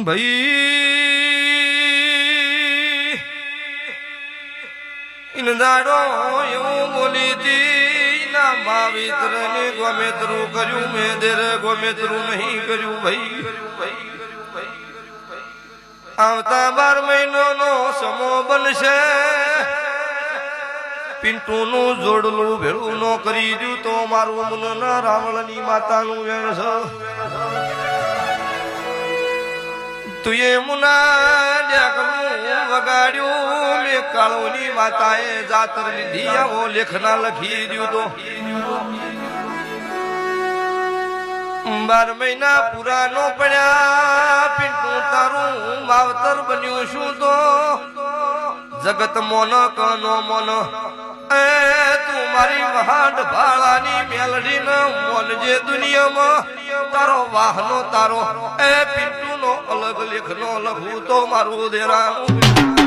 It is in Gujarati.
ભાઈ ઇનદાડો એવું બોલી દી ના માવિત્ર ને ગોમેતરું કર્યું મેં દેર ગોમેતરું નહીં કર્યું ભાઈ આવતા 12 મહિનાનો સમો બનશે પિન્ટુ નું જોડલું ભેળું નો કરી દઉં તો મારું મન રાવણની માતાનું વેણ છે તુએ મુના ડેકનું વગાડ્યું મેં કાળોની માતાએ જાતર લીધી આવો લેખના લખી દઉં તો 12 મહિના પૂરા નો પડ્યા પિન્ટુ તારું માવતર બન્યું શું તો જગત મોન કનો મોન એ તું મારી વહાડ ભાળાની મેલડી ન મોન જે દુનિયામાં તારો વાહનો તારો એ પિન્ટુ નો અલગ લેખનો લખું તો મારું દેરાનું